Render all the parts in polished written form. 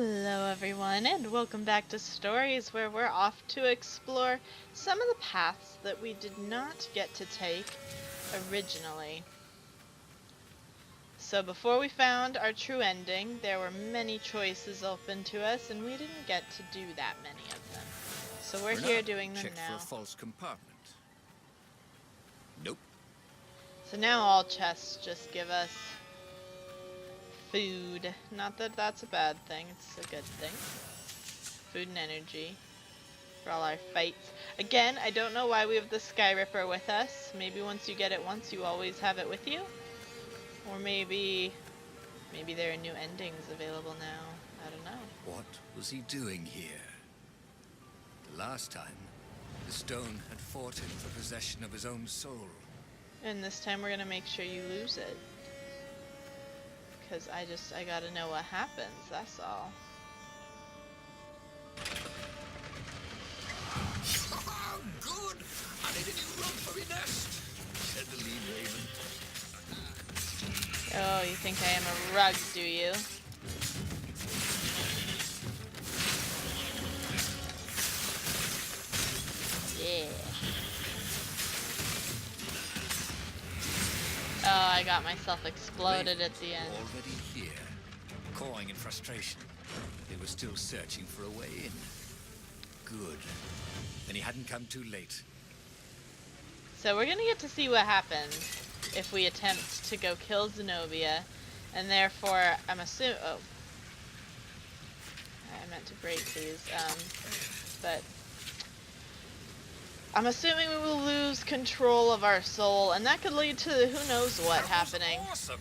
Hello everyone, and welcome back to Stories, where we're off to explore some of the paths that we did not get to take originally. So before we found our true ending, there were many choices open to us, and we didn't get to do that many of them. So we're here doing them checked now. for a false compartment. Nope. So now all chests just give us food. Not that that's a bad thing, it's a good thing. Food and energy for all our fights. Again, I don't know why we have the Sky Ripper with us. Maybe once you get it once, you always have it with you. Or maybe there are new endings available now. I don't know. What was he doing here? The last time, the stone had fought him for possession of his own soul. And this time we're gonna make sure you lose it. Because I gotta know what happens, that's all. Good! I need a new rug for my nest, said the lead raven. Oh, you think I am a rug, do you? Yeah. Oh, I got myself exploded at the end. Already here, cawing in frustration. They were still searching for a way in. Good. Then he hadn't come too late. So we're gonna get to see what happens if we attempt to go kill Zenobia, and therefore I'm assuming. Oh, I meant to break these. But I'm assuming we will lose control of our soul, and that could lead to who knows what happening. Awesome.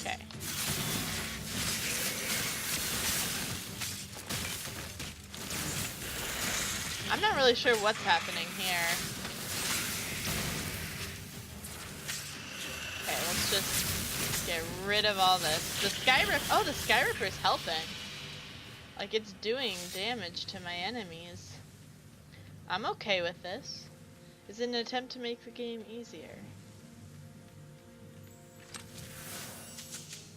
Okay. I'm not really sure what's happening here. Okay, let's just get rid of all this. The Sky Ripper. Oh, the Sky Ripper's helping. Like, it's doing damage to my enemies. I'm okay with this. Is it an attempt to make the game easier?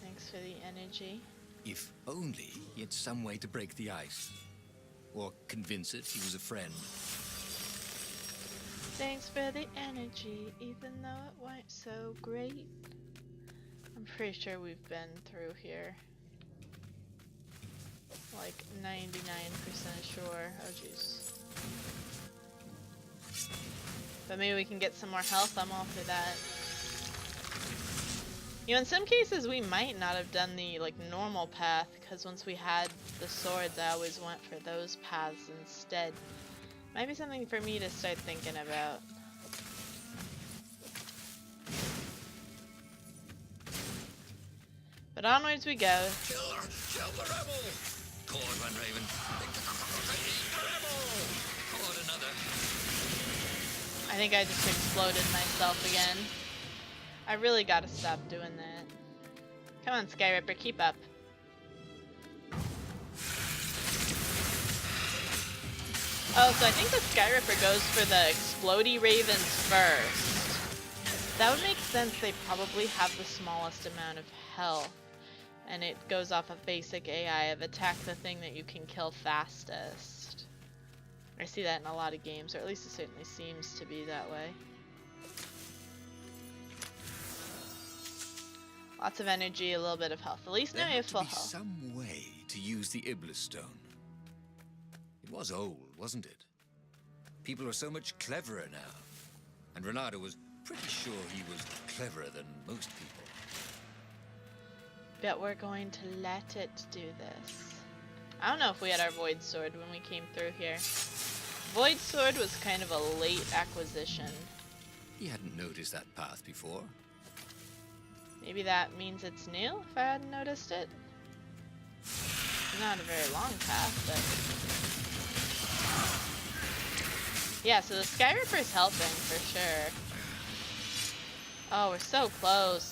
Thanks for the energy. If only he had some way to break the ice. Or convince it he was a friend. Thanks for the energy, even though it weren't so great. I'm pretty sure we've been through here. Like 99% sure. Oh jeez. But maybe we can get some more health. I'm all for that. You know, in some cases we might not have done the like normal path, because once we had the swords, I always went for those paths instead. Might be something for me to start thinking about. But onwards we go. Kill the rebel! Caught one, Raven. The rebel! Caught another. I think I just exploded myself again. I really gotta stop doing that. Come on, Sky Ripper, keep up. Oh, so I think the Sky Ripper goes for the explodey ravens first. That would make sense. They probably have the smallest amount of health. And it goes off of basic AI of attack the thing that you can kill fastest. I see that in a lot of games, or at least it certainly seems to be that way. Lots of energy, a little bit of health. At least now we have full health. There had to be some way to use the Iblis stone. It was old, wasn't it? People are so much cleverer now. And Renato was pretty sure he was cleverer than most people. Bet we're going to let it do this. I don't know if we had our Void Sword when we came through here. Void Sword was kind of a late acquisition. He hadn't noticed that path before. Maybe that means it's new, if I hadn't noticed it. Not a very long path, but... Yeah, so the Sky Ripper's helping, for sure. Oh, we're so close.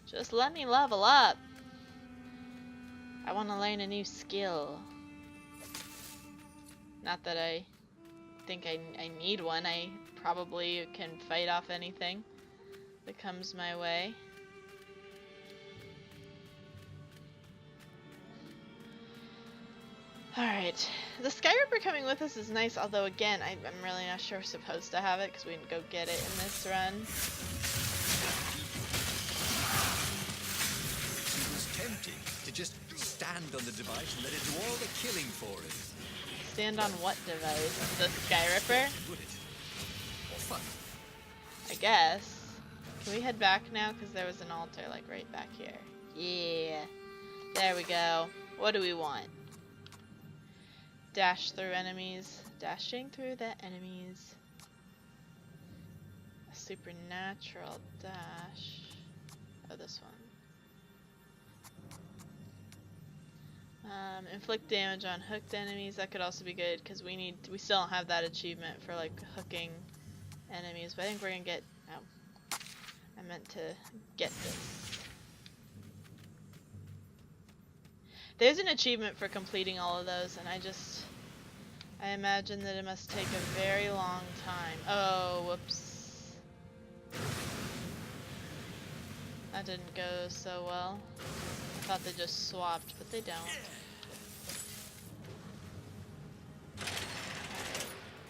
Just let me level up. I want to learn a new skill. Not that I think I need one. I probably can fight off anything that comes my way. Alright, the Sky Ripper coming with us is nice, although again, I'm really not sure we're supposed to have it because we didn't go get it in this run. It was tempting to just stand on the device and let it do all the killing for it. Stand on what device? The Sky Ripper? Would it? Or fun. I guess. Can we head back now? Because there was an altar, like, right back here. Yeah. There we go. What do we want? Dash through enemies. Dashing through the enemies. A supernatural dash. Oh, this one. Inflict damage on hooked enemies. That could also be good because we still don't have that achievement for like hooking enemies. But I think we're gonna get. Oh, I meant to get this. There's an achievement for completing all of those, and I imagine that it must take a very long time. Oh, whoops. That didn't go so well. I thought they just swapped, but they don't.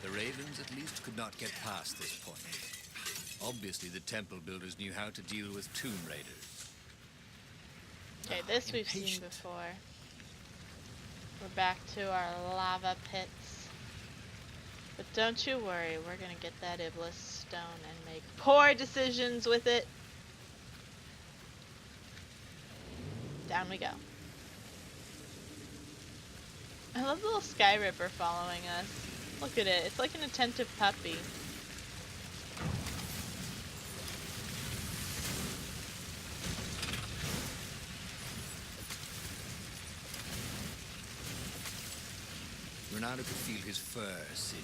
The Ravens at least could not get past this point. Obviously, the temple builders knew how to deal with tomb raiders. Okay, this we've seen before. We're back to our lava pits. But don't you worry, we're gonna get that Iblis stone and make poor decisions with it. Down we go. I love the little Sky Ripper following us. Look at it, it's like an attentive puppy. Ronaldo could feel his fur singe.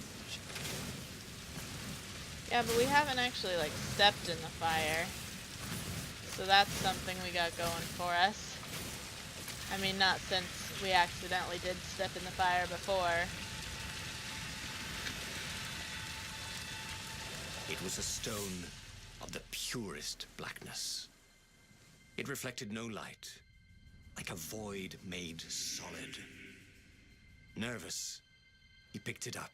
Yeah, but we haven't actually like stepped in the fire. So that's something we got going for us. I mean, not since we accidentally did step in the fire before. It was a stone of the purest blackness. It reflected no light, like a void made solid. Nervous, he picked it up.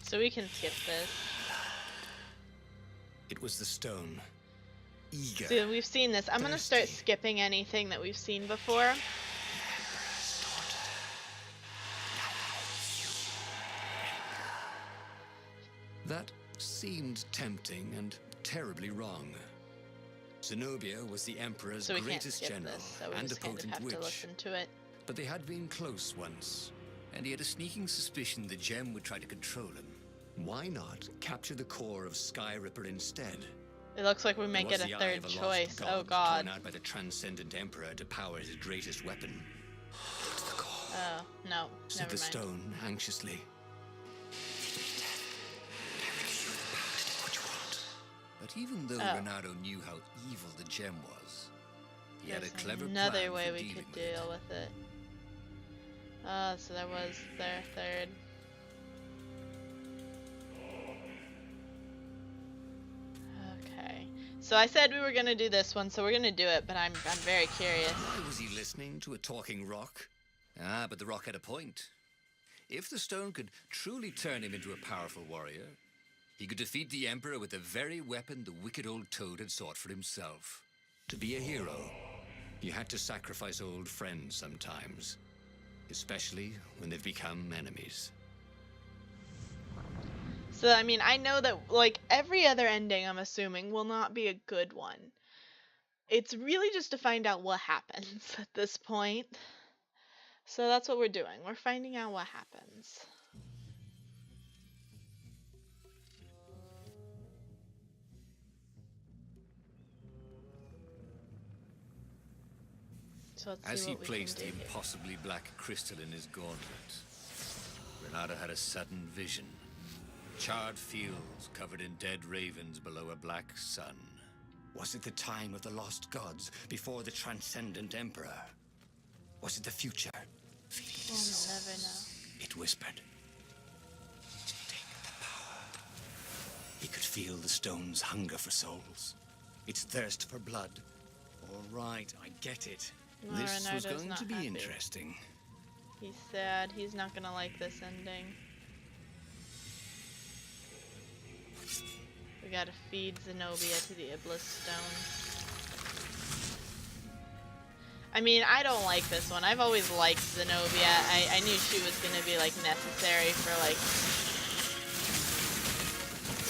So we can skip this. It was the stone. Eager. See, we've seen this. I'm gonna start skipping anything that we've seen before. That seemed tempting and terribly wrong. Zenobia was the Emperor's So we can't greatest skip general this, so we and a just kind of potent have witch. to listen to it. But they had been close once, and he had a sneaking suspicion the gem would try to control him. Why not capture the core of Sky Ripper instead? It looks like we may It was get the a eye third of lost choice. god, Oh god. torn out by the transcendent Emperor to power his greatest weapon. It's the core. Oh, no. Said Never the mind. stone anxiously. But even though Ronaldo knew how evil the gem was, he had a There's clever another plan way for we dealing could with it. deal with it. So that was their third. Okay. So I said we were gonna do this one, so we're gonna do it, but I'm very curious. Why was he listening to a talking rock? Ah, but the rock had a point. If the stone could truly turn him into a powerful warrior, he could defeat the Emperor with the very weapon the wicked old toad had sought for himself. To be a hero, you had to sacrifice old friends sometimes, especially when they've become enemies. So I mean, I know that like every other ending, I'm assuming, will not be a good one. It's really just to find out what happens at this point. So that's what we're doing. We're finding out what happens. So let's As see he what we can placed do the here. impossibly black crystal in his gauntlet, Ronaldo had a sudden vision. Charred fields covered in dead ravens below a black sun. Was it the time of the lost gods before the transcendent emperor? Was it the future? We'll never know. It whispered. Take the power. He could feel the stone's hunger for souls, its thirst for blood, All right, I get it. No, This was Renardo's going not to be happy. interesting. He's sad. He's not gonna like this ending. We gotta feed Zenobia to the Iblis stone. I mean, I don't like this one. I've always liked Zenobia. I knew she was gonna be, like, necessary for, like,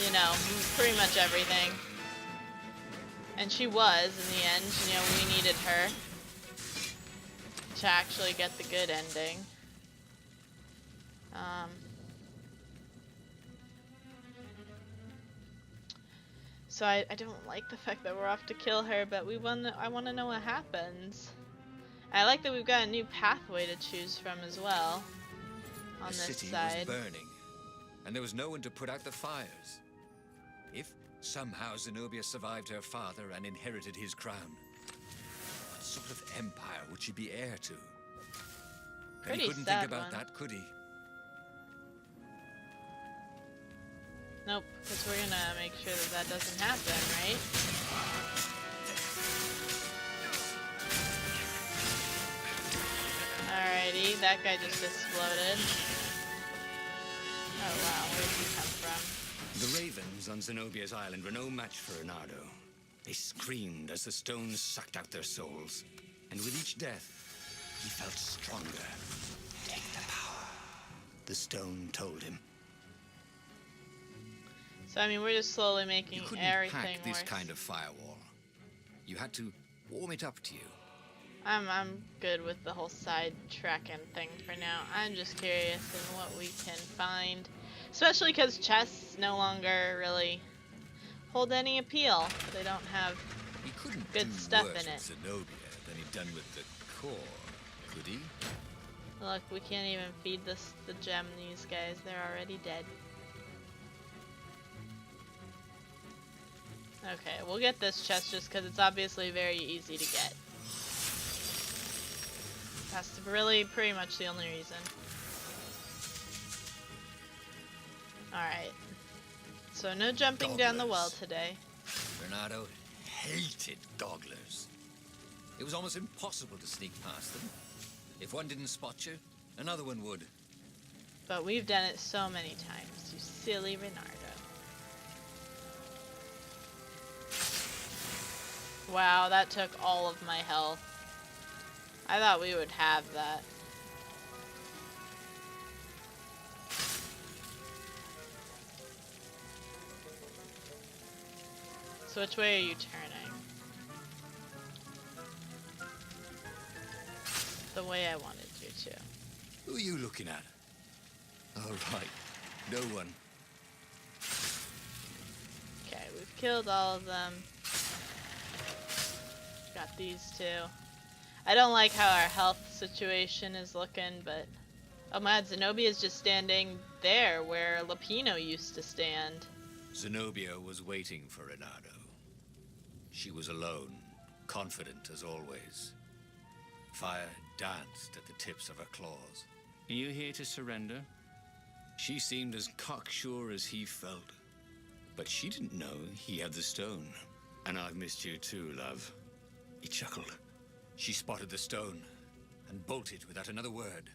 you know, pretty much everything. And she was, in the end. You know, we needed her to actually get the good ending. So I don't like the fact that we're off to kill her, but I want to know what happens. I like that we've got a new pathway to choose from as well on The this city side. was burning, and there was no one to put out the fires. If somehow Zenobia survived her father and inherited his crown, what sort of empire would she be heir to? And Pretty he couldn't sad think about one. that, could he? Nope, because we're gonna make sure that that doesn't happen, right? Alrighty, that guy just exploded. Oh wow, where did he come from? The ravens on Zenobia's island were no match for Renardo. They screamed as the stones sucked out their souls. And with each death, he felt stronger. Take the power, the stone told him. So I mean, we're just slowly making You couldn't everything hack this worse. kind of firewall. You had to warm it up to you. I'm good with the whole side tracking thing for now. I'm just curious in what we can find, especially because chests no longer really hold any appeal. They don't have He couldn't good do stuff worse in it. with Zenobia than he'd done with the core, could he? Look, we can't even feed the gem these guys. They're already dead. Okay, we'll get this chest just because it's obviously very easy to get. That's really pretty much the only reason. Alright. So no jumping down the well Gobblers. today. Bernardo hated gogglers. It was almost impossible to sneak past them. If one didn't spot you, another one would. But we've done it so many times, you silly Renardo. Wow, that took all of my health. I thought we would have that. So which way are you turning? The way I wanted you to. Who are you looking at? All right, no one. Okay, we've killed all of them. Got these two. I don't like how our health situation is looking, but... Oh my god, Zenobia is just standing there where Lapino used to stand. Zenobia was waiting for Renardo. She was alone, confident as always. Fire danced at the tips of her claws. Are you here to surrender? She seemed as cocksure as he felt. But she didn't know he had the stone. And I've missed you too, love. He chuckled. She spotted the stone and bolted without another word.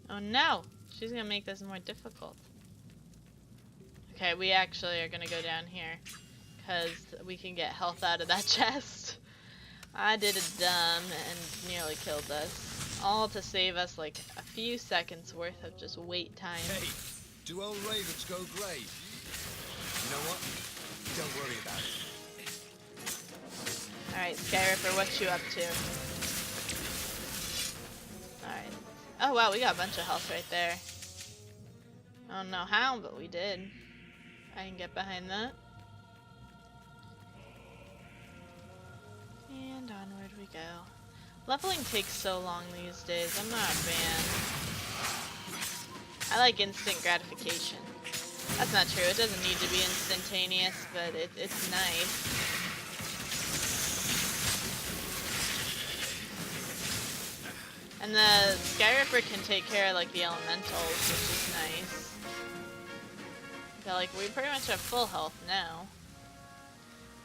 Oh no! She's gonna make this more difficult. Okay, we actually are gonna go down here. Because we can get health out of that chest. I did a dumb and nearly killed us. All to save us like a few seconds worth of just wait time. Hey, do old ravens go grey? You know what? Don't worry about it. Alright, Skyripper, what you up to? Alright. Oh wow, we got a bunch of health right there. I don't know how, but we did. I can get behind that. And onward we go. Leveling takes so long these days. I'm not a fan. I like instant gratification. That's not true. It doesn't need to be instantaneous, but it's nice. And the Skyripper can take care of like the elementals, which is nice. But like we pretty much have full health now.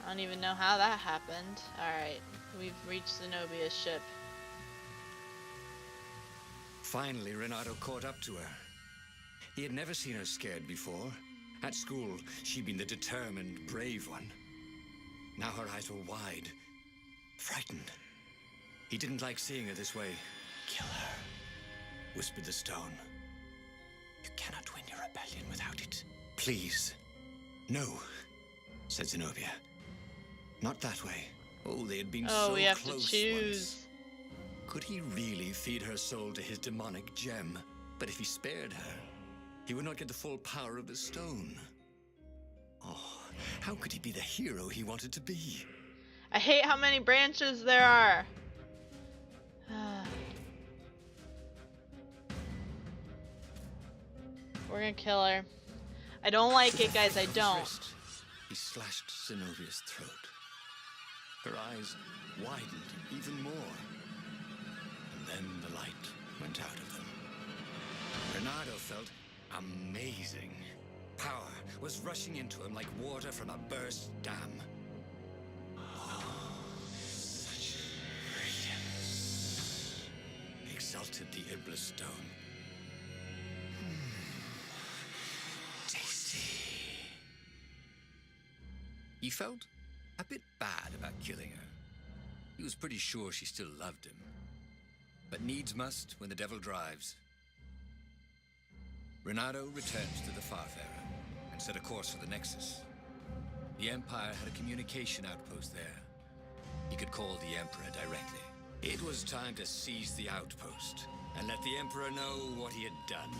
I don't even know how that happened. Alright, we've reached Zenobia's ship. Finally, Renato caught up to her. He had never seen her scared before. At school, she'd been the determined, brave one. Now her eyes were wide, frightened. He didn't like seeing her this way. "Kill her," whispered the stone. "You cannot win your rebellion without it. Please." "No," said Zenobia. "Not that way." Oh, they had been so we have close to choose. once. Could he really feed her soul to his demonic gem? But if he spared her, he would not get the full power of the stone. Oh, how could he be the hero he wanted to be? I hate how many branches there are. We're gonna kill her. I don't like it, guys. I With his don't. wrist, he slashed Zenobia's throat. Her eyes widened even more. And then the light went out of them. Renato felt amazing. Power was rushing into him like water from a burst dam. Oh, such radiance, exulted the Iblis stone. Tasty. He felt a bit bad about killing her. He was pretty sure she still loved him. But needs must when the devil drives. Renato returns to the Farfarer and set a course for the Nexus. The Empire had a communication outpost there. He could call the Emperor directly. It was time to seize the outpost and let the Emperor know what he had done.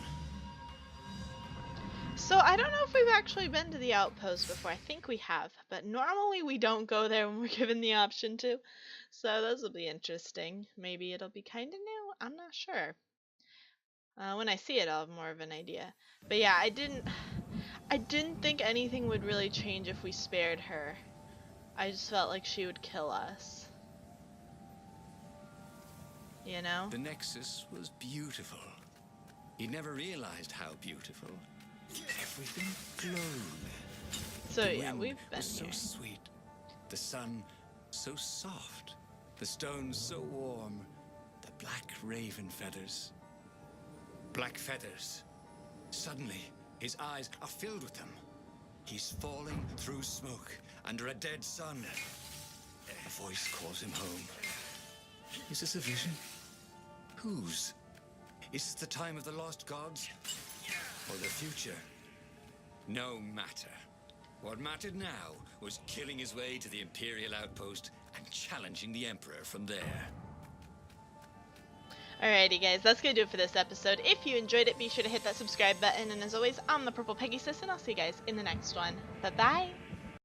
So I don't know if we've actually been to the outpost before. I think we have, but normally we don't go there when we're given the option to. So those will be interesting. Maybe it'll be kind of new. I'm not sure. When I see it, I'll have more of an idea. But yeah, I didn't think anything would really change if we spared her. I just felt like she would kill us. You know? The Nexus was beautiful. He'd never realized how beautiful. Everything glowed. So The yeah, wind we've been was here. so sweet. The sun so soft. The stones so warm. The black raven feathers. Black feathers. Suddenly, his eyes are filled with them. He's falling through smoke under a dead sun. A voice calls him home. Is this a vision? Whose? Is this the time of the lost gods? Or the future? No matter. What mattered now was killing his way to the Imperial outpost and challenging the Emperor from there. Alrighty guys, that's gonna do it for this episode. If you enjoyed it, be sure to hit that subscribe button, and as always, I'm the Purple Pegasus, and I'll see you guys in the next one. Bye bye!